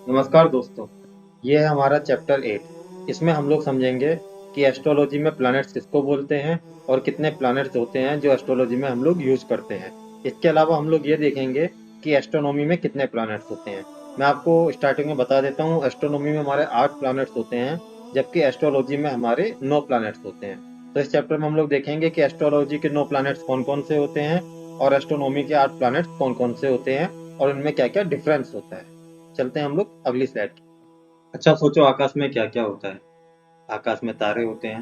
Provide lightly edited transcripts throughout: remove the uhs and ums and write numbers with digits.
नमस्कार दोस्तों। ये है हमारा चैप्टर 8। इसमें हम लोग समझेंगे कि एस्ट्रोलॉजी में प्लैनेट्स किसको बोलते हैं और कितने प्लैनेट्स होते हैं जो एस्ट्रोलॉजी में हम लोग यूज करते हैं। इसके अलावा हम लोग ये देखेंगे कि एस्ट्रोनॉमी में कितने प्लैनेट्स होते हैं। मैं आपको स्टार्टिंग में बता देता हूँ, एस्ट्रोनॉमी में हमारे 8 प्लैनेट्स होते हैं, जबकि एस्ट्रोलॉजी में हमारे 9 प्लैनेट्स होते हैं। तो इस चैप्टर में हम लोग देखेंगे कि एस्ट्रोलॉजी के 9 प्लैनेट्स कौन कौन से होते हैं और एस्ट्रोनॉमी के 8 प्लैनेट्स कौन कौन से होते हैं और इनमें क्या क्या डिफरेंस होता है। चलते हैं हम लोग अगली स्लाइड की। अच्छा सोचो, आकाश में क्या क्या होता है। आकाश में तारे होते हैं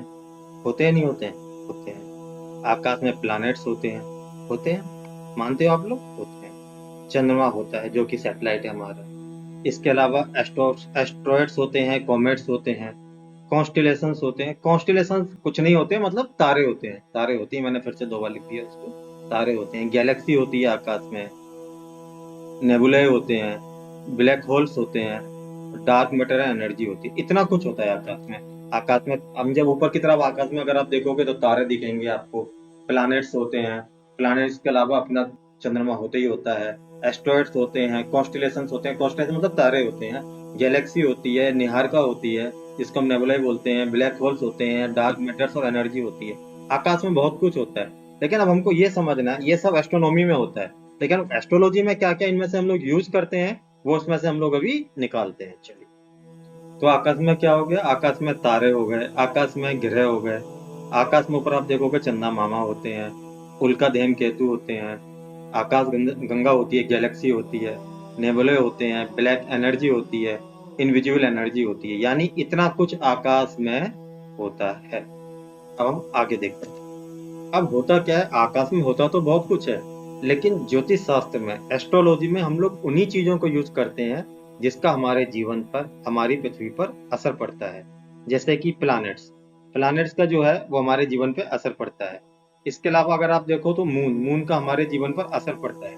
नहीं होते हैं? होते हैं। आकाश में प्लैनेट्स होते हैं, मानते हो आप लोग? होते हैं। चंद्रमा होता है जो कि सैटेलाइट है हमारा। इसके अलावा एस्ट्रॉइड्स होते हैं, कॉमेट्स होते हैं, कॉन्स्टिलेशंस होते हैं। कॉन्स्टिलेशंस कुछ नहीं होते, मतलब तारे होते हैं। तारे होती है, मैंने फिर से 2 बार लिख दिया उसको। तारे होते हैं, गैलेक्सी होती है आकाश में, नेबुलाए होते हैं, ब्लैक होल्स होते हैं, डार्क मैटर एनर्जी होती है। इतना कुछ होता है आकाश में। आकाश में हम जब ऊपर की तरफ आकाश में अगर आप देखोगे तो तारे दिखेंगे आपको, प्लैनेट्स होते हैं। प्लैनेट्स के अलावा अपना चंद्रमा होते ही होता है। एस्ट्रॉइड्स होते हैं, कॉन्स्टिलेशंस होते हैं। कॉन्स्टिलेशन मतलब तारे होते हैं। गैलेक्सी होती है, निहारिका होती है जिसको हम नेबुलाe बोलते हैं, ब्लैक होल्स होते हैं, डार्क मैटर्स और एनर्जी होती है। आकाश में बहुत कुछ होता है। लेकिन अब हमको ये समझना है, ये सब एस्ट्रोनॉमी में होता है, लेकिन एस्ट्रोलॉजी में क्या क्या इनमें से हम लोग यूज करते हैं वो उसमें से हम लोग अभी निकालते हैं। चलिए, तो आकाश में क्या हो गया? आकाश में तारे हो गए, आकाश में ग्रह हो गए। आकाश में ऊपर आप देखोगे चंदा मामा होते हैं, उल्का धूम केतु होते हैं, आकाश गंगा होती है, गैलेक्सी होती है, नेबुले होते हैं, ब्लैक एनर्जी होती है, इनविजिबल एनर्जी होती है। यानी इतना कुछ आकाश में होता है। अब हम आगे देखते हैं। अब होता क्या है, आकाश में होता तो बहुत कुछ है, लेकिन ज्योतिष शास्त्र में, एस्ट्रोलॉजी में हम लोग उन्हीं चीजों को यूज करते हैं जिसका हमारे जीवन पर, हमारी पृथ्वी पर असर पड़ता है। जैसे कि प्लैनेट्स। प्लैनेट्स का जो है वो हमारे जीवन पे असर पड़ता है। इसके अलावा अगर आप देखो तो मून, मून का हमारे जीवन पर असर पड़ता है।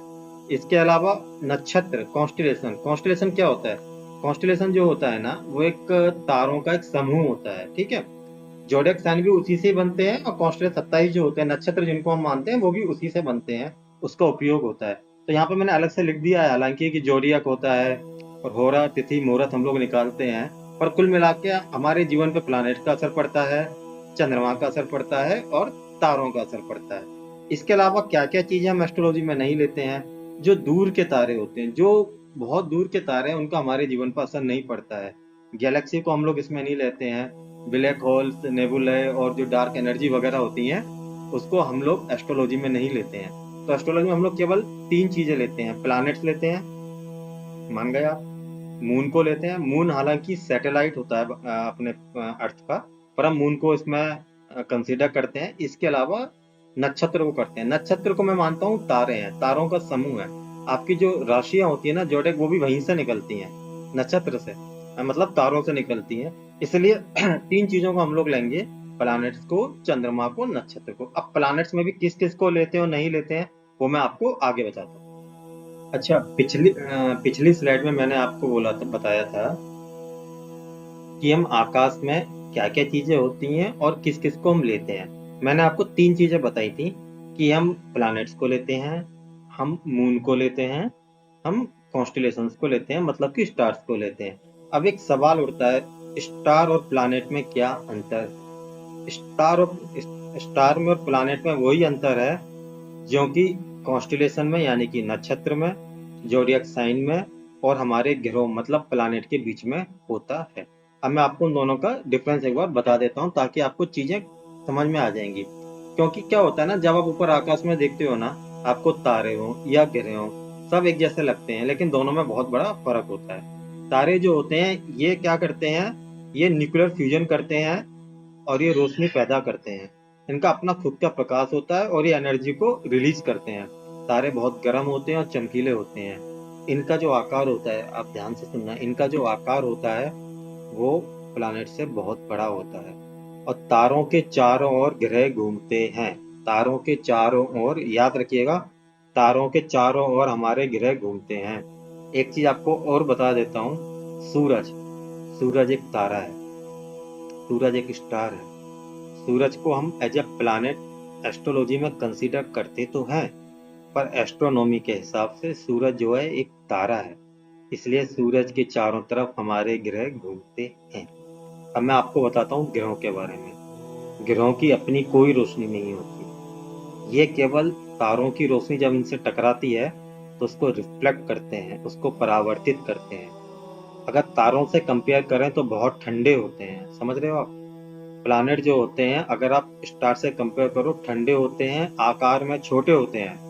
इसके अलावा नक्षत्र, कॉन्स्टिलेशन। कॉन्स्टिलेशन क्या होता है? कॉन्स्टिलेशन जो होता है ना, वो एक तारों का एक समूह होता है, ठीक है। जोडियक साइन भी उसी से बनते हैं और कॉन्स्टेलेशन 27 जो होते हैं नक्षत्र जिनको हम मानते हैं वो भी उसी से बनते हैं, उसका उपयोग होता है। तो यहाँ पे मैंने अलग से लिख दिया है हालांकि कि जोडियक होता है और होरा तिथि मुहूर्त हम लोग निकालते हैं, पर कुल मिला के हमारे जीवन पे प्लैनेट का असर पड़ता है, चंद्रमा का असर पड़ता है और तारों का असर पड़ता है। इसके अलावा क्या क्या चीजें हम एस्ट्रोलॉजी में नहीं लेते हैं? जो दूर के तारे होते हैं, जो बहुत दूर के तारे हैं, उनका हमारे जीवन पर असर नहीं पड़ता है। गैलेक्सी को हम लोग इसमें नहीं लेते हैं। ब्लैक होल्स, नेबुलाe और जो डार्क एनर्जी वगैरह होती हैं उसको हम लोग एस्ट्रोलॉजी में नहीं लेते हैं। तो एस्ट्रोलॉजी में हम लोग केवल 3 चीजें लेते हैं। प्लैनेट्स लेते हैं, मान गए आप। मून को लेते हैं। मून हालांकि सैटेलाइट होता है अपने अर्थ का, पर हम मून को इसमें कंसीडर करते हैं। इसके अलावा नक्षत्र को करते हैं। नक्षत्र को मैं मानता हूँ तारे हैं, तारों का समूह है। आपकी जो राशियां होती है ना जोड़े, वो भी वहीं से निकलती हैं, नक्षत्र से, मतलब तारों से निकलती हैं। इसलिए 3 चीजों को हम लोग लेंगे, प्लैनेट्स को, चंद्रमा को, नक्षत्र को। अब प्लैनेट्स में भी किस किस को लेते हैं और नहीं लेते हैं वो मैं आपको आगे बताता हूँ। अच्छा, पिछली स्लाइड में मैंने आपको बोला था, बताया था कि हम आकाश में क्या क्या चीजें होती हैं और किस किस को हम लेते हैं। मैंने आपको 3 चीजें बताई थी कि हम प्लैनेट्स को लेते हैं, हम मून को लेते हैं, हम कॉन्स्टिलेशंस को लेते हैं, मतलब कि स्टार्स को लेते हैं। अब एक सवाल उठता है, स्टार और प्लैनेट में क्या अंतर? स्टार में और प्लैनेट में वही अंतर है जो कि कॉन्स्टिलेशन में यानी कि नक्षत्र में, जोडियक साइन में और हमारे ग्रहों मतलब प्लैनेट के बीच में होता है। अब मैं आपको उन दोनों का डिफरेंस एक बार बता देता हूँ ताकि आपको चीजें समझ में आ जाएंगी। क्योंकि क्या होता है ना, जब आप ऊपर आकाश में देखते हो ना, आपको तारे हो या ग्रह हो सब एक जैसे लगते हैं, लेकिन दोनों में बहुत बड़ा फर्क होता है। तारे जो होते हैं ये क्या करते हैं, ये न्यूक्लियर फ्यूजन करते हैं और ये रोशनी पैदा करते हैं। इनका अपना खुद का प्रकाश होता है और ये एनर्जी को रिलीज करते हैं। तारे बहुत गर्म होते हैं और चमकीले होते हैं। इनका जो आकार होता है, आप ध्यान से सुनना, इनका जो आकार होता है वो प्लैनेट से बहुत बड़ा होता है। और तारों के चारों ओर ग्रह घूमते हैं। तारों के चारों ओर, याद रखिएगा, तारों के चारों ओर हमारे ग्रह घूमते हैं। एक चीज आपको और बता देता हूँ, सूरज, सूरज एक तारा है, सूरज एक स्टार है। सूरज को हम एज ए प्लैनेट एस्ट्रोलॉजी में कंसीडर करते तो हैं, पर एस्ट्रोनॉमी के हिसाब से सूरज जो है एक तारा है। इसलिए सूरज के चारों तरफ हमारे ग्रह घूमते हैं। अब मैं आपको बताता हूँ ग्रहों के बारे में। ग्रहों की अपनी कोई रोशनी नहीं होती, ये केवल तारों की रोशनी जब इनसे टकराती है तो उसको रिफ्लेक्ट करते हैं, उसको परावर्तित करते हैं। अगर तारों से कंपेयर करें तो बहुत ठंडे होते हैं, समझ रहे हो आप। प्लैनेट जो होते हैं अगर आप स्टार से कंपेयर करो, ठंडे होते हैं, आकार में छोटे होते हैं।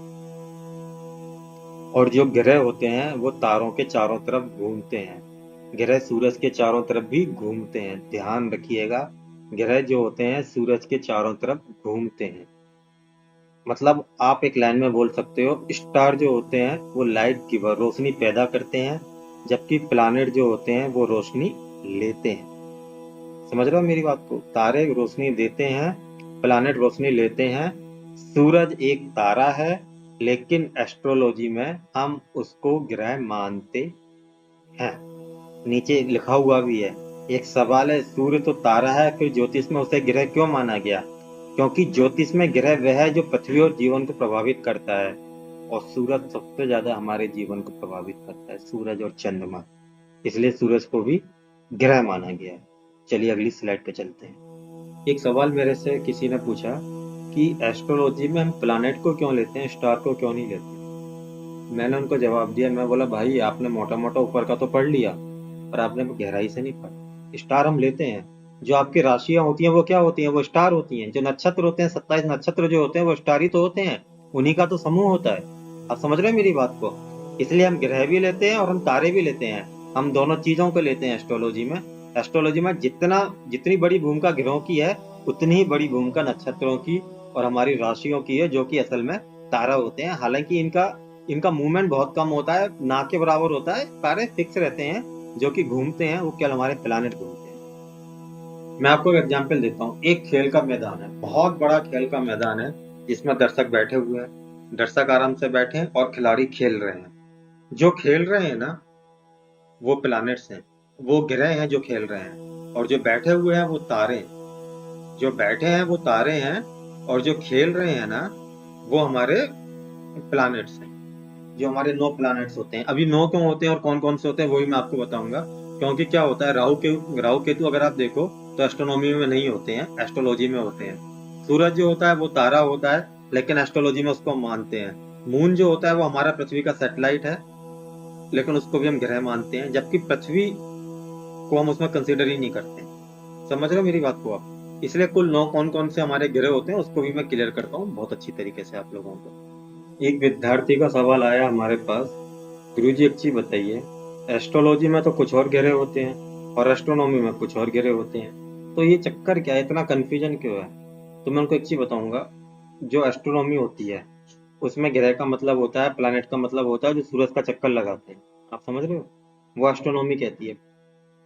और जो ग्रह होते हैं वो तारों के चारों तरफ घूमते हैं। ग्रह सूरज के चारों तरफ भी घूमते हैं, ध्यान रखिएगा। ग्रह जो होते हैं सूरज के चारों तरफ घूमते हैं। मतलब आप एक लाइन में बोल सकते हो, स्टार जो होते हैं वो लाइट की रोशनी पैदा करते हैं, जबकि प्लैनेट जो होते हैं वो रोशनी लेते हैं। समझ रहे हो मेरी बात को। तारे रोशनी देते हैं, प्लैनेट रोशनी लेते हैं। सूरज एक तारा है, लेकिन एस्ट्रोलॉजी में हम उसको ग्रह मानते हैं। नीचे लिखा हुआ भी है। एक सवाल है, सूर्य तो तारा है, फिर ज्योतिष में उसे ग्रह क्यों माना गया? क्योंकि ज्योतिष में ग्रह वह है जो पृथ्वी और जीवन को प्रभावित करता है, और सूरज सबसे ज्यादा हमारे जीवन को प्रभावित करता है, सूरज और चंद्रमा। इसलिए सूरज को भी ग्रह माना गया है। चलिए अगली स्लाइड पे चलते हैं। एक सवाल मेरे से किसी ने पूछा कि एस्ट्रोलॉजी में हम प्लैनेट को क्यों लेते हैं, स्टार को क्यों नहीं लेते। मैंने उनको जवाब दिया, मैं बोला भाई आपने मोटा मोटा ऊपर का तो पढ़ लिया, पर आपने गहराई से नहीं पढ़ा। स्टार हम लेते हैं, जो आपकी राशियां होती हैं वो क्या होती हैं, वो स्टार होती हैं। जो नक्षत्र होते हैं, 27 नक्षत्र जो होते हैं वो स्टार ही तो होते हैं, उन्हीं का तो समूह होता है। आप समझ रहे हैं मेरी बात को। इसलिए हम ग्रह भी लेते हैं और हम तारे भी लेते हैं, हम दोनों चीजों को लेते हैं एस्ट्रोलॉजी में। एस्ट्रोलॉजी में जितनी बड़ी भूमिका ग्रहों की है, उतनी ही बड़ी भूमिका नक्षत्रों की और हमारी राशियों की है, जो कि असल में तारा होते हैं। हालांकि इनका मूवमेंट बहुत कम होता है, ना के बराबर होता है। तारे फिक्स रहते हैं, जो कि घूमते हैं, वो केवल हमारे प्लैनेट घूमते हैं। मैं आपको एक एग्जांपल देता हूँ। एक खेल का मैदान है, बहुत बड़ा खेल का मैदान है, जिसमें दर्शक बैठे हुए हैं। दर्शक आराम से बैठे हैं और खिलाड़ी खेल रहे हैं। जो खेल रहे हैं ना वो प्लैनेट्स हैं, वो ग्रह हैं जो खेल रहे हैं, और जो बैठे हुए हैं वो तारे हैं। जो बैठे हैं वो तारे हैं, और जो खेल रहे हैं ना वो हमारे प्लैनेट्स हैं। जो हमारे 9 प्लैनेट्स होते हैं। अभी 9 क्यों होते हैं और कौन कौन से होते हैं वो भी मैं आपको बताऊंगा। क्योंकि क्या होता है, राहु केतु अगर आप देखो तो एस्ट्रोनॉमी में नहीं होते हैं, एस्ट्रोलॉजी में होते हैं। सूरज जो होता है वो तारा होता है, लेकिन एस्ट्रोलॉजी में उसको मानते हैं। मून जो होता है वो हमारा पृथ्वी का सैटेलाइट है, लेकिन उसको भी हम ग्रह मानते हैं, जबकि पृथ्वी को हम उसमें कंसिडर ही नहीं करते। समझ रहे हो मेरी बात को आप। इसलिए कुल 9 कौन कौन से हमारे ग्रह होते हैं उसको भी मैं क्लियर करता हूँ बहुत अच्छी तरीके से आप लोगों को। एक विद्यार्थी का सवाल आया हमारे पास, गुरुजी एक चीज बताइए, एस्ट्रोलॉजी में तो कुछ और ग्रह होते हैं और एस्ट्रोनॉमी में कुछ और ग्रह होते हैं, तो ये चक्कर क्या है, इतना कंफ्यूजन क्यों है। तो मैं उनको एक चीज बताऊंगा। जो एस्ट्रोनॉमी होती है उसमें ग्रह का मतलब होता है, प्लैनेट का मतलब होता है जो सूरज का चक्कर लगाते हैं। आप समझ रहे हो, वो एस्ट्रोनॉमी कहती है।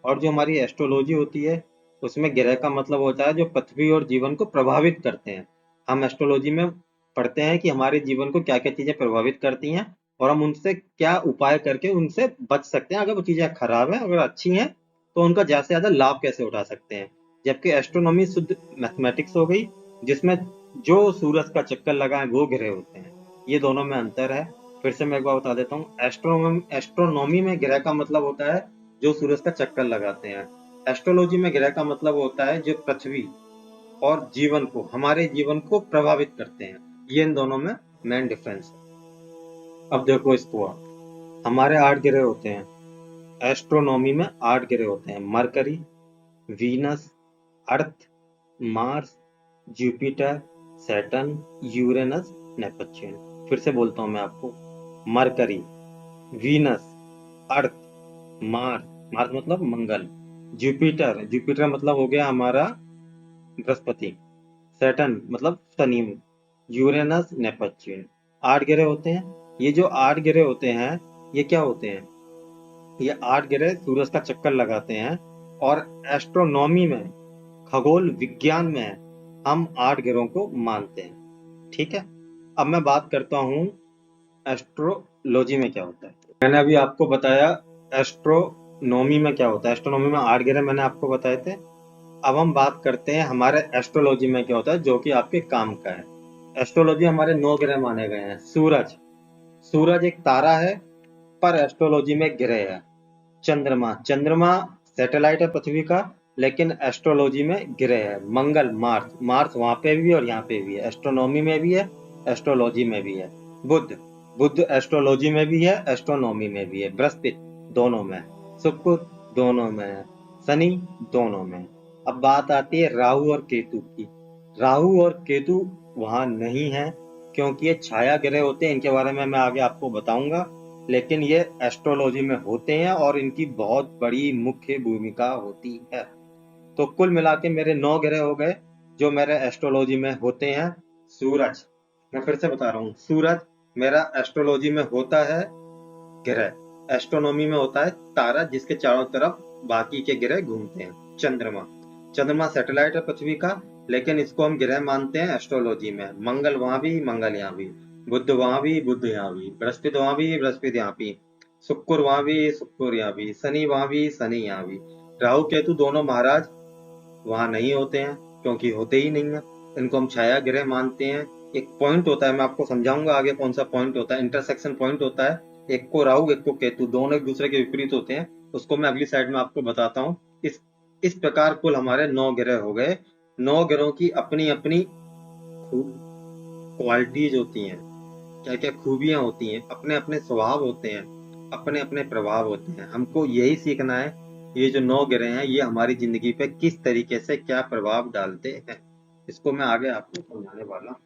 और जो हमारी एस्ट्रोलॉजी होती है उसमें ग्रह का मतलब होता है जो पृथ्वी और जीवन को प्रभावित करते हैं। हम एस्ट्रोलॉजी में पढ़ते हैं कि हमारे जीवन को क्या क्या चीजें प्रभावित करती हैं, और हम उनसे क्या उपाय करके उनसे बच सकते हैं। अगर वो चीजें खराब हैं, अगर अच्छी हैं, तो उनका ज्यादा से ज्यादा लाभ कैसे उठा सकते हैं। जबकि एस्ट्रोनॉमी शुद्ध मैथमेटिक्स हो गई, जिसमें जो सूरज का चक्कर लगा है वो ग्रह होते हैं। ये दोनों में अंतर है। फिर से मैं एक बार बता देता हूँ। एस्ट्रोनॉमी में ग्रह का मतलब होता है जो सूरज का चक्कर लगाते हैं। एस्ट्रोलॉजी में ग्रह का मतलब होता है जो पृथ्वी और जीवन को, हमारे जीवन को प्रभावित करते हैं। ये इन दोनों में मेन डिफरेंस है। अब देखो इसको, हमारे 8 ग्रह होते हैं। एस्ट्रोनॉमी में 8 ग्रह होते हैं। Mercury, Venus, Earth, Mars, Jupiter, Saturn, Uranus, Neptune. फिर से बोलता हूं मैं आपको। Mercury, Venus, Earth, Mars, Mars मतलब मंगल, जुपिटर, जुपिटर मतलब हो गया हमारा बृहस्पति, सैटर्न मतलब शनि, यूरेनस, नेपच्यून। 8 ग्रह होते हैं। ये जो 8 ग्रह होते हैं ये क्या होते हैं, ये 8 ग्रह सूरज का चक्कर लगाते हैं। और एस्ट्रोनॉमी में, खगोल विज्ञान में, हम 8 ग्रहों को मानते हैं। ठीक है। अब मैं बात करता हूँ एस्ट्रोलॉजी में क्या होता है। मैंने अभी आपको बताया एस्ट्रोनॉमी में क्या होता है। एस्ट्रोनॉमी में 8 ग्रह मैंने आपको बताए थे। अब हम बात करते हैं हमारे एस्ट्रोलॉजी में क्या होता है, जो कि आपके काम का है। एस्ट्रोलॉजी हमारे 9 ग्रह माने गए हैं। सूरज, सूरज एक तारा है, पर एस्ट्रोलॉजी में ग्रह है। चंद्रमा, चंद्रमा सैटेलाइट है पृथ्वी का, लेकिन एस्ट्रोलॉजी में ग्रह है। मंगल, मार्स, मार्स वहां पे भी और यहाँ पे भी है, एस्ट्रोनॉमी में भी है, एस्ट्रोलॉजी में भी है। बुध, बुध एस्ट्रोलॉजी में भी है, एस्ट्रोनॉमी में भी है। बृहस्पति दोनों में है। शुक्र दोनों में है। शनि दोनों में है। अब बात आती है राहु और केतु की। राहु और केतु वहां नहीं है, क्योंकि ये छाया ग्रह होते हैं। इनके बारे में मैं आगे आपको बताऊंगा, लेकिन ये एस्ट्रोलॉजी में होते हैं और इनकी बहुत बड़ी मुख्य भूमिका होती है। तो कुल मिला के मेरे 9 ग्रह हो गए जो मेरे एस्ट्रोलॉजी में होते हैं। सूरज, मैं फिर से बता रहा हूँ, सूरज मेरा एस्ट्रोलॉजी में होता है ग्रह, एस्ट्रोनॉमी में होता है तारा जिसके चारों तरफ बाकी के ग्रह घूमते हैं। चंद्रमा, चंद्रमा सैटेलाइट है पृथ्वी का, लेकिन इसको हम ग्रह मानते हैं एस्ट्रोलॉजी में। मंगल वहां भी, मंगल यहाँ भी। बुध वहां भी, बुध यहाँ भी। बृहस्पति वहां भी, बृहस्पति यहाँ भी। शुक्र वहां भी, शुक्र यहाँ भी। शनि वहां भी, शनि यहाँ भी। राहु केतु दोनों महाराज वहां नहीं होते हैं, क्योंकि होते ही नहीं है। इनको हम छाया ग्रह मानते हैं। एक पॉइंट होता है, मैं आपको समझाऊंगा आगे कौन सा पॉइंट होता है, इंटरसेक्शन पॉइंट होता है। एक को राहु, एक को केतु, दोनों एक दूसरे के विपरीत होते हैं। उसको मैं अगली साइड में आपको बताता हूँ। इस प्रकार कुल हमारे 9 ग्रह हो गए। 9 ग्रहों की अपनी अपनी क्वालिटीज होती हैं, क्या क्या खूबियां होती हैं, अपने अपने स्वभाव होते हैं, अपने अपने प्रभाव होते हैं। हमको यही सीखना है, ये जो 9 ग्रह हैं ये हमारी जिंदगी पे किस तरीके से क्या प्रभाव डालते हैं, इसको मैं आगे आपको समझाने वाला हूँ।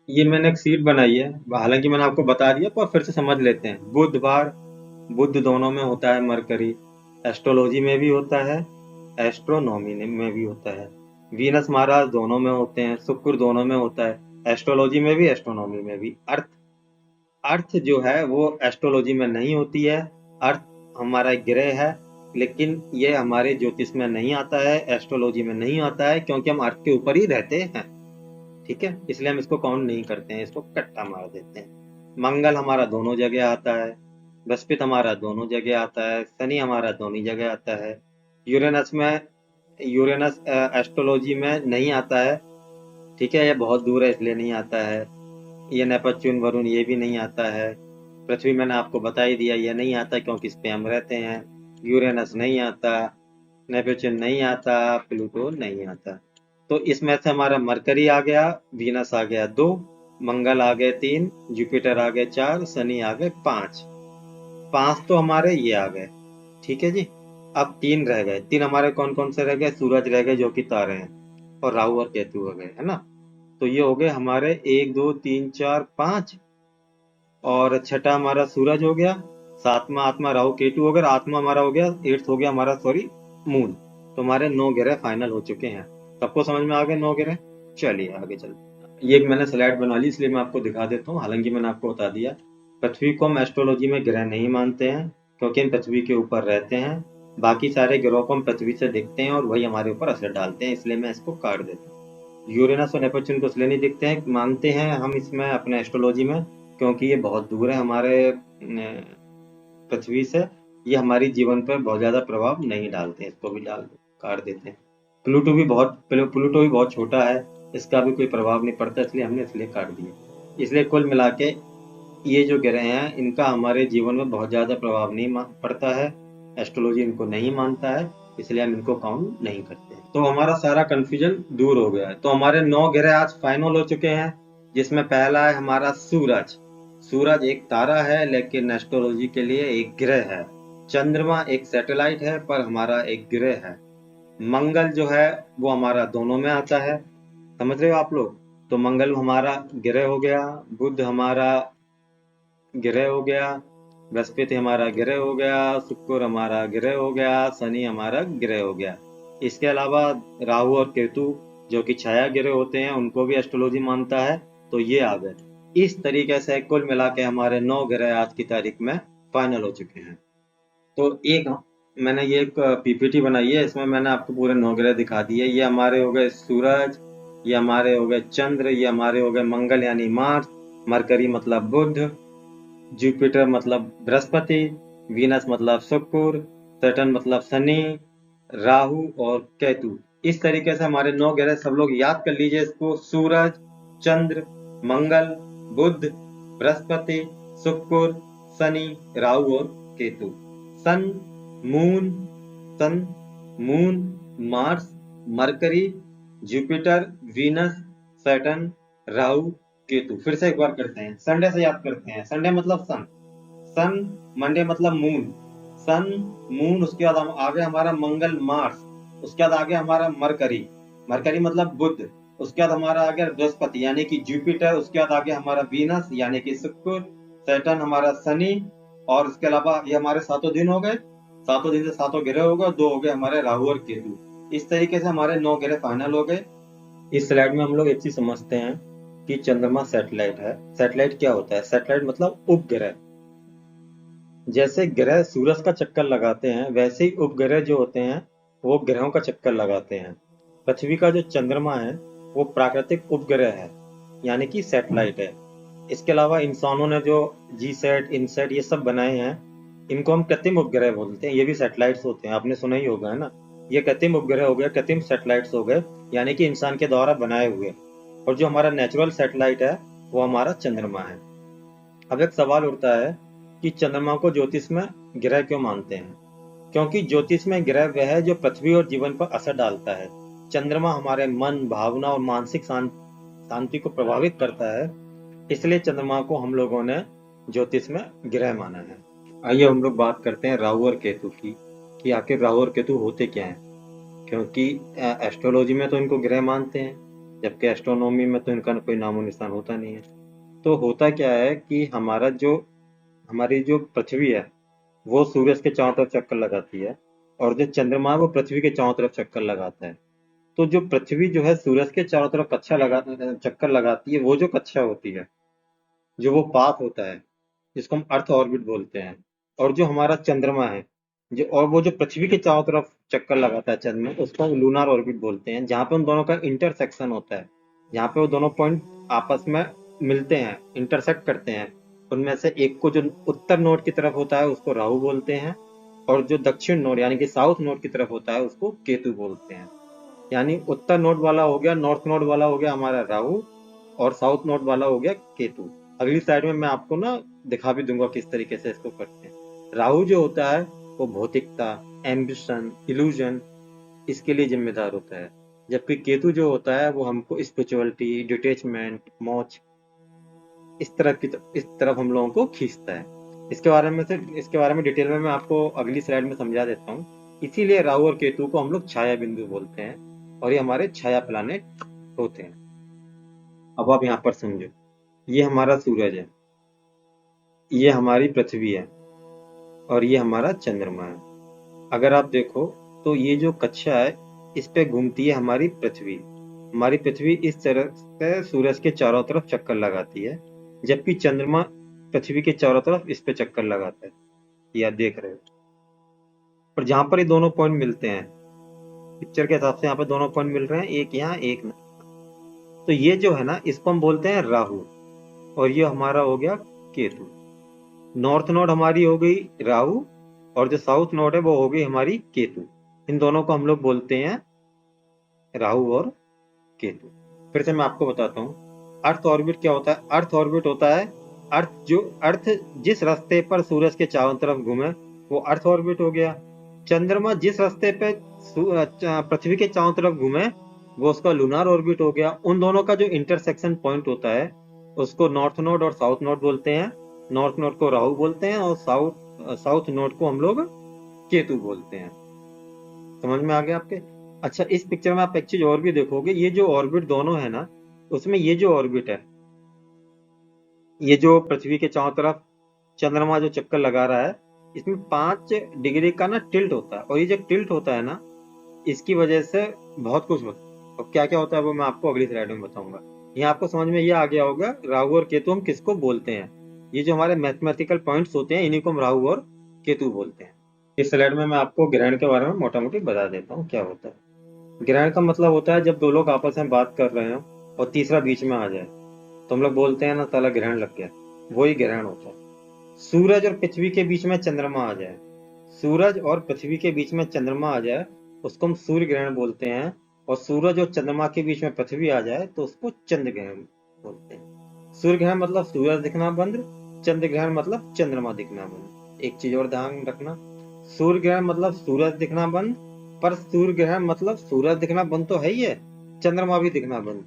ये मैंने एक सीट बनाई है, हालांकि मैंने आपको बता दिया, पर फिर से समझ लेते हैं। बुधवार, बुध दोनों में होता है मरकरी, एस्ट्रोलॉजी में भी होता है, एस्ट्रोनॉमी में भी होता है। वीनस महाराज दोनों में होते हैं, शुक्र दोनों में होता है, एस्ट्रोलॉजी में भी, एस्ट्रोनॉमी में भी। अर्थ, अर्थ जो है वो एस्ट्रोलॉजी में नहीं होती है। अर्थ हमारा एक ग्रह है, लेकिन ये हमारे ज्योतिष में नहीं आता है, एस्ट्रोलॉजी में नहीं आता है, क्योंकि हम अर्थ के ऊपर ही रहते हैं। ठीक है, इसलिए हम इसको काउंट नहीं करते हैं, इसको कट्टा मार देते हैं। मंगल हमारा दोनों जगह आता है, बृहस्पति हमारा दोनों जगह आता है, शनि हमारा दोनों जगह आता है। यूरेनस में, यूरेनस एस्ट्रोलॉजी में नहीं आता है, ठीक है, ये बहुत दूर है इसलिए नहीं आता है। ये नेपच्यून, वरुण ये भी नहीं आता है। पृथ्वी मैंने आपको बता ही दिया, ये नहीं आता क्योंकि इस पे हम रहते हैं। यूरेनस नहीं आता, नेपच्यून नहीं आता, प्लूटो नहीं आता। तो इसमें से हमारा मरकरी आ गया, वीनस आ गया 2, मंगल आ गए 3, जुपिटर आ गए 4, शनि आ गए 5। 5 तो हमारे ये आ गए, ठीक है जी। अब 3 रह गए। 3 हमारे कौन कौन से रह गए? सूरज रह गए जो कि तारे हैं, और राहु और केतु हो गए, है ना। तो ये हो गए हमारे 1 2 3 4 5, और छठा हमारा सूरज हो गया, सातवां आत्मा राहु केतु हो गया, आत्मा हमारा हो गया, 8th हो गया हमारा, सॉरी, मून। तो हमारे 9 ग्रह फाइनल हो चुके हैं। सबको समझ में आ गए 9 ग्रह? चलिए आगे चलते। ये मैंने स्लाइड बना ली, इसलिए मैं आपको दिखा देता हूँ। हालांकि मैंने आपको बता दिया, पृथ्वी को हम एस्ट्रोलॉजी में ग्रह नहीं मानते हैं, क्योंकि हम पृथ्वी के ऊपर रहते हैं। बाकी सारे ग्रहों को हम पृथ्वी से दिखते हैं और वही हमारे ऊपर असर डालते हैं, इसलिए मैं इसको काट देता हूँ। यूरेनस और नेपच्यून को इसलिए नहीं दिखते हैं, मानते हैं हम इसमें अपने एस्ट्रोलॉजी में, क्योंकि ये बहुत दूर है हमारे पृथ्वी से। ये हमारी जीवन पर बहुत ज्यादा प्रभाव नहीं डालते हैं, इसको भी डाल काट देते हैं। प्लूटो भी बहुत छोटा है, इसका भी कोई प्रभाव नहीं पड़ता, इसलिए हमने इसलिए काट दिया। इसलिए कुल मिला के ये जो ग्रह हैं इनका हमारे जीवन में बहुत ज्यादा प्रभाव नहीं पड़ता है, एस्ट्रोलॉजी इनको नहीं मानता है, इसलिए हम इनको काउंट नहीं करते। तो हमारा सारा कंफ्यूजन दूर हो गया है। तो हमारे 9 ग्रह आज फाइनल हो चुके हैं, जिसमें पहला है हमारा सूरज। सूरज एक तारा है, लेकिन एस्ट्रोलॉजी के लिए एक ग्रह है। चंद्रमा एक सैटेलाइट है, पर हमारा एक ग्रह है। मंगल जो है वो हमारा दोनों में आता है, समझ रहे हो आप लोग। तो मंगल हमारा ग्रह हो गया, बुध हमारा ग्रह हो गया, बृहस्पति हमारा ग्रह हो गया, शुक्र हमारा ग्रह हो गया, शनि हमारा ग्रह हो गया। इसके अलावा राहु और केतु जो कि छाया ग्रह होते हैं, उनको भी एस्ट्रोलॉजी मानता है, तो ये आ गए। इस तरीके से कुल मिला के हमारे 9 ग्रह आज की तारीख में फाइनल हो चुके हैं। तो मैंने ये एक पीपीटी बनाई है, इसमें मैंने आपको पूरे 9 ग्रह दिखा दिए। ये हमारे हो गए सूरज, ये हमारे हो गए चंद्र, ये हमारे हो गए मंगल यानी मार्स, मरकरी मतलब बुध, जुपिटर मतलब बृहस्पति, वीनस मतलब शुक्र, सैटर्न मतलब शनि, राहु और केतु। इस तरीके से हमारे 9 ग्रह सब लोग याद कर लीजिए इसको। सूरज, चंद्र, मंगल, बुध, बृहस्पति, शुक्र, शनि, राहु और Ketu. Sun, moon, sun, moon, Mars, Mercury, Jupiter, Venus, Saturn, Rahu, Ketu. फिर से एक बार करते हैं, संडे से याद करते हैं। संडे मतलब सन, सन, मंडे मतलब मून, सन, मून, उसके बाद हम आगे हमारा मंगल, मार्स, उसके बाद आगे हमारा मरकरी, मरकरी मतलब बुध, उसके बाद हमारा आ गया बृहस्पति यानी कि जुपिटर, उसके बाद आगे हमारा वीनस यानी कि शुक्र, सैटर्न हमारा शनि, और इसके अलावा ये हमारे 7 दिन हो गए। 7 दिन से 7 ग्रह हो गए, 2 हो गए हमारे राहु और केतु। इस तरीके से हमारे 9 ग्रह फाइनल हो गए। इस स्लाइड में हम लोग एक चीज समझते हैं कि चंद्रमा सैटेलाइट है। सैटेलाइट क्या होता है? सैटेलाइट मतलब उपग्रह। जैसे ग्रह सूरज का चक्कर लगाते हैं, वैसे ही उपग्रह जो होते हैं वो ग्रहों का चक्कर लगाते हैं। पृथ्वी का जो चंद्रमा है वो प्राकृतिक उपग्रह है, यानी कि सैटेलाइट है। इसके अलावा इंसानों ने जो जीसैट, इनसैट ये सब बनाए हैं, इनको हम कृत्रिम उपग्रह बोलते हैं। ये भी सैटेलाइट्स होते हैं, आपने सुना ही होगा, है ना। ये कृत्रिम उपग्रह हो गए, कृत्रिम सैटेलाइट्स हो गए, यानी कि इंसान के द्वारा बनाए हुए। और जो हमारा नेचुरल सैटेलाइट है वो हमारा चंद्रमा है। अब एक सवाल उठता है कि चंद्रमा को ज्योतिष में ग्रह क्यों मानते हैं? क्योंकि ज्योतिष में ग्रह वह है जो पृथ्वी और जीवन पर असर डालता है। चंद्रमा हमारे मन, भावना और मानसिक शांति को प्रभावित करता है, इसलिए चंद्रमा को हम लोगों ने ज्योतिष में ग्रह माना है। आइए हम लोग बात करते हैं राहु और केतु की, कि आखिर राहु और केतु होते क्या हैं। क्योंकि एस्ट्रोलॉजी में तो इनको ग्रह मानते हैं, जबकि एस्ट्रोनॉमी में तो इनका कोई नामो निशान होता नहीं है। तो होता क्या है कि हमारी जो पृथ्वी है वो सूरज के चारों तरफ चक्कर लगाती है, और जो चंद्रमा है वो पृथ्वी के चारों तरफ चक्कर लगाता है। तो जो पृथ्वी जो है सूरज के चारों तरफ चक्कर लगाती है, वो जो कक्षा होती है, जो वो पाथ होता है, जिसको हम अर्थ ऑर्बिट बोलते हैं। और जो हमारा चंद्रमा है, जो और वो जो पृथ्वी के चारों तरफ चक्कर लगाता है चंद्रमा, उसको हम लूनार ऑर्बिट बोलते हैं, जहाँ पे उन दोनों का इंटरसेक्शन होता है, जहाँ पे वो दोनों पॉइंट आपस में मिलते हैं, इंटरसेक्ट करते हैं। उनमें से एक को जो उत्तर नोड की तरफ होता है उसको राहु बोलते हैं, और जो दक्षिण नोड यानी कि साउथ नोड की तरफ होता है उसको केतु बोलते हैं। यानी उत्तर नोड वाला हो गया, नॉर्थ नोड वाला हो गया हमारा राहु, और साउथ नोड वाला हो गया केतु। अगली साइड में मैं आपको ना दिखा भी दूंगा किस तरीके से इसको करते हैं। राहु जो होता है वो भौतिकता, एम्बिशन, इल्यूजन, इसके लिए जिम्मेदार होता है। जबकि केतु जो होता है वो हमको स्पिरिचुअलिटी, डिटेचमेंट, मोक्ष, इस तरफ हम लोगों को खींचता है। इसके बारे में डिटेल में मैं आपको अगली स्लाइड में समझा देता हूँ। इसीलिए राहु और केतु को हम लोग छाया बिंदु बोलते हैं, और ये हमारे छाया प्लानेट होते हैं। अब आप यहाँ पर समझो, ये हमारा सूरज है, ये हमारी पृथ्वी है, और ये हमारा चंद्रमा है। अगर आप देखो तो ये जो कक्षा है इस पे घूमती है हमारी पृथ्वी। हमारी पृथ्वी इस तरह से सूरज के चारों तरफ चक्कर लगाती है, जबकि चंद्रमा पृथ्वी के चारों तरफ इस पे चक्कर लगाता है। ये आप देख रहे हो। पर जहां पर ये दोनों पॉइंट मिलते हैं, पिक्चर के हिसाब से यहाँ पे दोनों पॉइंट मिल रहे हैं, एक यहाँ एक ना। तो ये जो है ना, इसको हम बोलते हैं राहु, और ये हमारा हो गया केतु। नॉर्थ नोड हमारी हो गई राहु, और जो साउथ नोड है वो हो गई हमारी केतु। इन दोनों को हम लोग बोलते हैं राहु और केतु। फिर से मैं आपको बताता हूँ, अर्थ ऑर्बिट क्या होता है। अर्थ ऑर्बिट होता है अर्थ जिस रास्ते पर सूरज के चारों तरफ घूमे वो अर्थ ऑर्बिट हो गया। चंद्रमा जिस रास्ते पे पृथ्वी के चारों तरफ घूमे वो उसका लूनार ऑर्बिट हो गया। उन दोनों का जो इंटरसेक्शन पॉइंट होता है उसको नॉर्थ नोड और साउथ नोड बोलते हैं। नॉर्थ नोड को राहु बोलते हैं, और साउथ नोड को हम लोग केतु बोलते हैं। समझ में आ गया आपके? अच्छा, इस पिक्चर में आप एक चीज और भी देखोगे, ये जो ऑर्बिट दोनों है ना, उसमें ये जो ऑर्बिट है, ये जो पृथ्वी के चारों तरफ चंद्रमा जो चक्कर लगा रहा है, इसमें 5 डिग्री का ना टिल्ट होता है। और ये जो टिल्ट होता है ना, इसकी वजह से बहुत कुछ होता है। और क्या क्या होता है वो मैं आपको अगली स्लाइड में बताऊंगा। यहाँ आपको समझ में ये आ गया होगा राहु और केतु हम किसको बोलते हैं। ये जो हमारे मैथमेटिकल पॉइंट्स होते हैं इन्हीं को हम राहु और केतु बोलते हैं। इस स्लाइड में मैं आपको ग्रहण के बारे में मोटा मोटी बता देता हूँ क्या होता है। ग्रहण का मतलब होता है जब दो लोग आपस में बात कर रहे हो और तीसरा बीच में आ जाए, तो हम लोग बोलते हैं ना साला ग्रहण लग गया, वही ग्रहण होता है। सूरज और पृथ्वी के बीच में चंद्रमा आ जाए, सूरज और पृथ्वी के बीच में चंद्रमा आ जाए उसको हम सूर्य ग्रहण बोलते हैं। और सूरज और चंद्रमा के बीच में पृथ्वी आ जाए तो उसको चंद्र ग्रहण बोलते हैं। सूर्य ग्रहण मतलब सूरज दिखना बंद, चंद्र ग्रहण मतलब चंद्रमा दिखना बंद। एक चीज और ध्यान रखना, सूर्य ग्रहण मतलब सूरज दिखना बंद, पर सूर्य ग्रहण मतलब सूरज दिखना बंद तो है ही है, चंद्रमा भी दिखना बंद,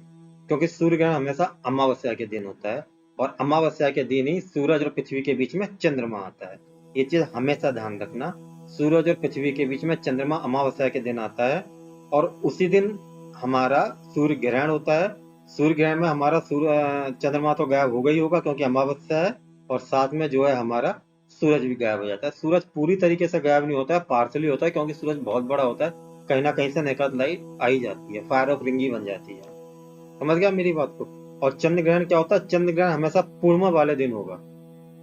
क्योंकि सूर्य ग्रहण हमेशा अमावस्या के दिन होता है और अमावस्या के दिन ही सूरज और पृथ्वी के बीच में चंद्रमा आता है। ये चीज हमेशा ध्यान रखना, सूरज और पृथ्वी के बीच में चंद्रमा अमावस्या के दिन आता है और उसी दिन हमारा सूर्य ग्रहण होता है। सूर्य ग्रहण में हमारा चंद्रमा तो गायब हो गई होगा क्योंकि अमावस्या है, और साथ में जो है हमारा सूरज भी गायब हो जाता है। सूरज पूरी तरीके से गायब नहीं होता है, पार्शली होता है, क्योंकि सूरज बहुत बड़ा होता है, कहीं ना कहीं से निकट लाइट आई जाती है, फायर ऑफ रिंगी बन जाती है। समझ गया मेरी बात को। और चंद्र ग्रहण क्या होता है, चंद्र ग्रहण हमेशा पूर्णिमा वाले दिन होगा।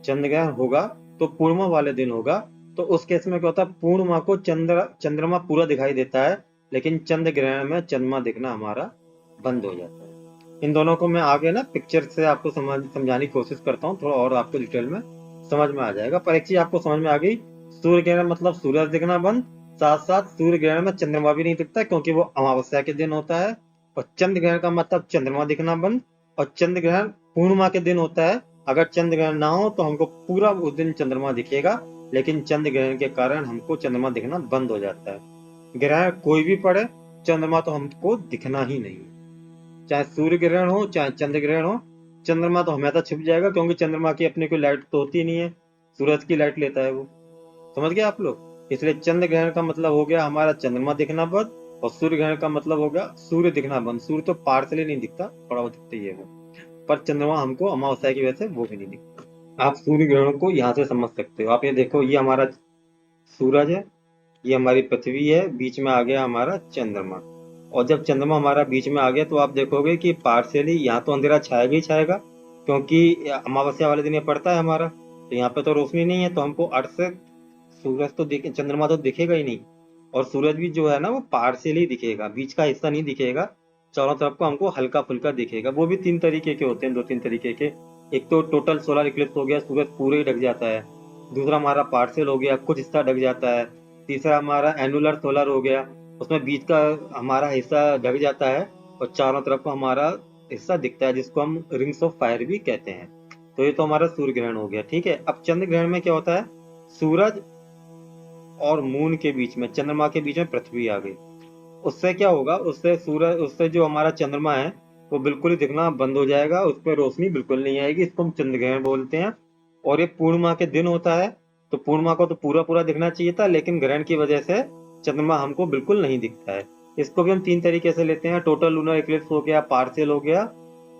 चंद्र ग्रहण होगा तो पूर्णिमा वाले दिन होगा, तो उस केस में क्या होता है, पूर्णिमा को चंद्रमा पूरा दिखाई देता है, लेकिन चंद्र ग्रहण में चंद्रमा दिखना हमारा बंद हो जाता है। इन दोनों को मैं आगे ना पिक्चर से आपको समझाने की कोशिश करता हूँ, थोड़ा और आपको डिटेल में समझ में आ जाएगा। पर एक चीज आपको समझ में आ गई, सूर्य ग्रहण मतलब सूरज दिखना बंद, साथ साथ सूर्य ग्रहण में चंद्रमा भी नहीं दिखता क्योंकि वो अमावस्या के दिन होता है, और चंद्र ग्रहण का मतलब चंद्रमा दिखना बंद, और चंद्र ग्रहण पूर्णिमा के दिन होता है। अगर चंद्र ग्रहण ना हो तो हमको पूरा उस दिन चंद्रमा दिखेगा, लेकिन चंद्र ग्रहण के कारण हमको चंद्रमा दिखना बंद हो जाता है। ग्रहण कोई भी पड़े, चंद्रमा तो हमको दिखना ही नहीं, चाहे सूर्य ग्रहण हो चाहे चंद्र ग्रहण हो, चंद्रमा तो हमेशा छिप जाएगा, क्योंकि चंद्रमा की अपनी कोई लाइट तो होती नहीं है, सूरज की लाइट लेता है वो। समझ गए आप लोग। इसलिए चंद्र ग्रहण का मतलब हो गया हमारा चंद्रमा दिखना बंद, और सूर्य ग्रहण का मतलब हो गया सूर्य दिखना बंद। सूर्य तो पार्शली नहीं दिखता, थोड़ा बहुत दिखता ही है वो, पर चंद्रमा हमको अमावस्या की वजह से वो भी नहीं दिखता। आप सूर्य ग्रहण को यहाँ से समझ सकते हो। आप ये देखो, ये हमारा सूरज है, ये हमारी पृथ्वी है, बीच में आ गया हमारा चंद्रमा। और जब चंद्रमा हमारा बीच में आ गया तो आप देखोगे कि पार्शियली यहाँ तो अंधेरा छाएगा ही छाएगा, क्योंकि अमावस्या वाले दिन ये पड़ता है हमारा, तो यहाँ पे तो रोशनी नहीं है, तो हमको अर्थ से सूरज तो चंद्रमा तो दिखेगा ही नहीं। और सूरज भी जो है ना वो पार्शियली दिखेगा, बीच का हिस्सा नहीं दिखेगा, चारों तरफ को हमको हल्का फुल्का दिखेगा। वो भी तीन तरीके के होते हैं, दो तीन तरीके के। एक तो टोटल सोलर इक्लिप्स हो गया, सूरज पूरे ही ढक जाता है। दूसरा हमारा पार्शियल हो गया, कुछ हिस्सा ढक जाता है। तीसरा हमारा एनुलर सोलर हो गया, उसमें बीच का हमारा हिस्सा ढक जाता है और चारों तरफ को हमारा हिस्सा दिखता है, जिसको हम रिंग्स ऑफ फायर भी कहते हैं। तो ये तो हमारा सूर्य ग्रहण हो गया, ठीक है। अब चंद्र ग्रहण में क्या होता है, सूरज और मून के बीच में, चंद्रमा के बीच में पृथ्वी आ गई। उससे क्या होगा, उससे जो हमारा चंद्रमा है वो बिल्कुल ही दिखना बंद हो जाएगा, उस पर रोशनी बिल्कुल नहीं आएगी, इसको हम चंद्र ग्रहण बोलते हैं। और ये पूर्णिमा के दिन होता है, तो पूर्णिमा को तो पूरा पूरा दिखना चाहिए था, लेकिन ग्रहण की वजह से चंद्रमा हमको बिल्कुल नहीं दिखता है। इसको भी हम तीन तरीके से लेते हैं, टोटल लूनर इक्लिप्स हो गया, पार्शियल हो गया,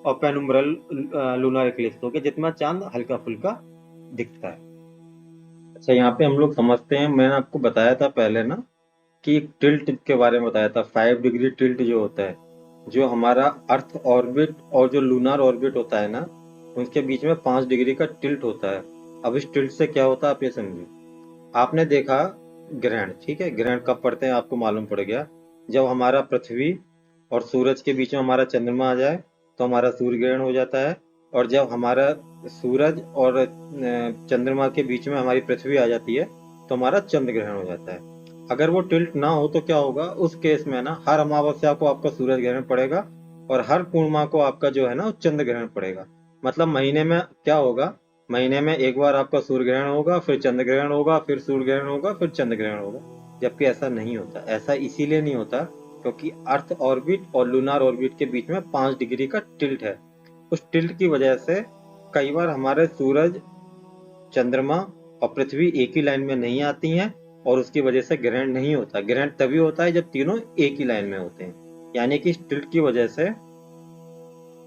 और पेनुम्ब्रल लूनर इक्लिप्स हो गया, जितना चांद हल्का फुल्का दिखता है। अच्छा, यहाँ पे हम लोग समझते हैं, मैंने आपको बताया था पहले ना कि एक टिल्ट के बारे में बताया था, 5 डिग्री टिल्ट जो होता है, जो हमारा अर्थ ऑर्बिट और जो लूनर ऑर्बिट होता है ना, उसके बीच में 5 डिग्री का टिल्ट होता है। अब इस टिल्ट से क्या होता है आप ये समझिए। आपने देखा ग्रहण, ठीक है, ग्रहण कब पड़ते हैं आपको मालूम पड़ गया, जब हमारा पृथ्वी और सूरज के बीच में हमारा चंद्रमा आ जाए तो हमारा सूर्य ग्रहण हो जाता है। और जब हमारा सूरज और चंद्रमा के बीच में हमारी पृथ्वी आ जाती है तो हमारा चंद्र ग्रहण हो जाता है। अगर वो टिल्ट ना हो तो क्या होगा, उस केस में ना हर अमावस्या को आपका सूरज ग्रहण पड़ेगा और हर पूर्णिमा को आपका जो है ना चंद्र ग्रहण पड़ेगा। मतलब महीने में क्या होगा, महीने में एक बार आपका सूर्य ग्रहण होगा, फिर चंद्र ग्रहण होगा, फिर सूर्य ग्रहण होगा, फिर चंद्र ग्रहण होगा। जबकि ऐसा नहीं होता, ऐसा इसीलिए नहीं होता क्योंकि अर्थ ऑर्बिट और लूनार ऑर्बिट के बीच में 5 डिग्री का टिल्ट है। उस टिल्ट की वजह से कई बार हमारे सूरज, चंद्रमा और पृथ्वी एक ही लाइन में नहीं आती हैं, और उसकी वजह से ग्रहण नहीं होता। ग्रहण तभी होता है जब तीनों एक ही लाइन में होते हैं। यानी कि इस टिल्ट की वजह से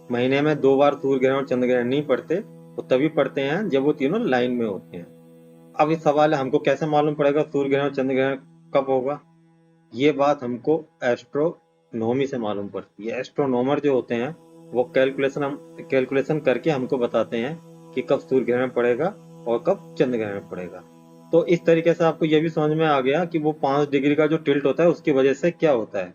महीने में 2 बार सूर्य ग्रहण और चंद्र ग्रहण नहीं पड़ते, वो तभी पड़ते हैं जब वो तीनों लाइन में होते हैं। अब इस सवाल है, हमको कैसे मालूम पड़ेगा सूर्य ग्रहण और चंद्र ग्रहण कब होगा। ये बात हमको एस्ट्रोनॉमी से मालूम पड़ती है। एस्ट्रोनॉमर जो होते हैं वो कैलकुलेशन करके हमको बताते हैं कि कब सूर्य ग्रहण पड़ेगा और कब चंद्र ग्रहण पड़ेगा। तो इस तरीके से आपको ये भी समझ में आ गया कि वो 5 डिग्री का जो टिल्ट होता है उसकी वजह से क्या होता है।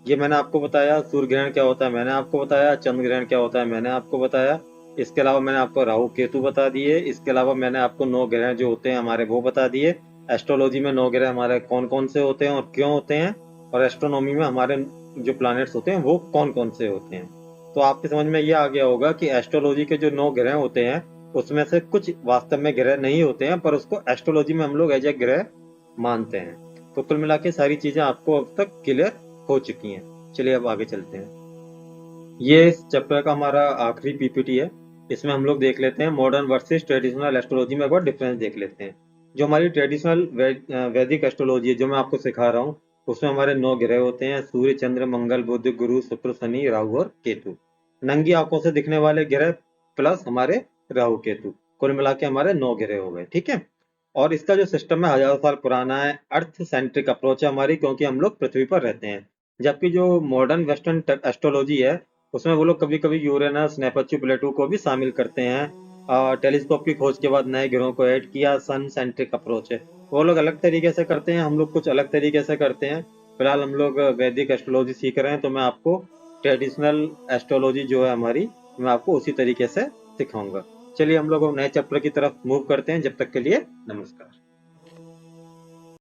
ये मैंने आपको बताया, सूर्य ग्रहण क्या होता है मैंने आपको बताया, चंद्र ग्रहण क्या होता है मैंने आपको बताया। इसके अलावा मैंने आपको राहु केतु बता दिए। इसके अलावा मैंने आपको 9 ग्रह जो होते हैं हमारे वो बता दिए। एस्ट्रोलॉजी में 9 ग्रह हमारे कौन कौन से होते हैं और क्यों होते हैं, और एस्ट्रोनॉमी में हमारे जो प्लैनेट्स होते हैं वो कौन कौन से होते हैं। तो आपकी समझ में ये आ गया होगा कि एस्ट्रोलॉजी के जो 9 ग्रह होते हैं उसमें से कुछ वास्तव में ग्रह नहीं होते हैं, पर उसको एस्ट्रोलॉजी में हम लोग एज ए ग्रह मानते हैं। तो कुल मिला के सारी चीजें आपको अब तक क्लियर हो चुकी हैं। चलिए अब आगे चलते हैं। ये इस चैप्टर का हमारा आखिरी पीपीटी है। इसमें हम लोग देख लेते हैं मॉडर्न वर्सेस ट्रेडिशनल एस्ट्रोलॉजी में एक बार डिफरेंस देख लेते हैं। जो हमारी ट्रेडिशनल वैदिक एस्ट्रोलॉजी है जो मैं आपको सिखा रहा हूँ, उसमें हमारे 9 ग्रह होते हैं: सूर्य, चंद्र, मंगल, बुध, गुरु, शुक्र, शनि, राहु और केतु। नंगी आंखों से दिखने वाले ग्रह प्लस हमारे राहु केतु, कुल मिला के हमारे 9 ग्रह हो गए। ठीक है। और इसका जो सिस्टम है हजारों साल पुराना है। अर्थ सेंट्रिक अप्रोच है हमारी, क्योंकि हम लोग पृथ्वी पर रहते हैं। जबकि जो मॉडर्न वेस्टर्न एस्ट्रोलॉजी है, उसमें वो लोग कभी कभी यूरेनस, नेपच्यू, प्लेटो को भी शामिल करते हैं। टेलीस्कोप की खोज के बाद नए ग्रहों को ऐड किया। सन सेंट्रिक अप्रोच है। वो लोग अलग तरीके से करते हैं, हम लोग कुछ अलग तरीके से करते हैं। फिलहाल हम लोग वैदिक एस्ट्रोलॉजी सीख रहे हैं, तो मैं आपको ट्रेडिशनल एस्ट्रोलॉजी जो है हमारी, मैं आपको उसी तरीके से सिखाऊंगा। चलिए हम लोग नए चैप्टर की तरफ मूव करते हैं। जब तक के लिए नमस्कार।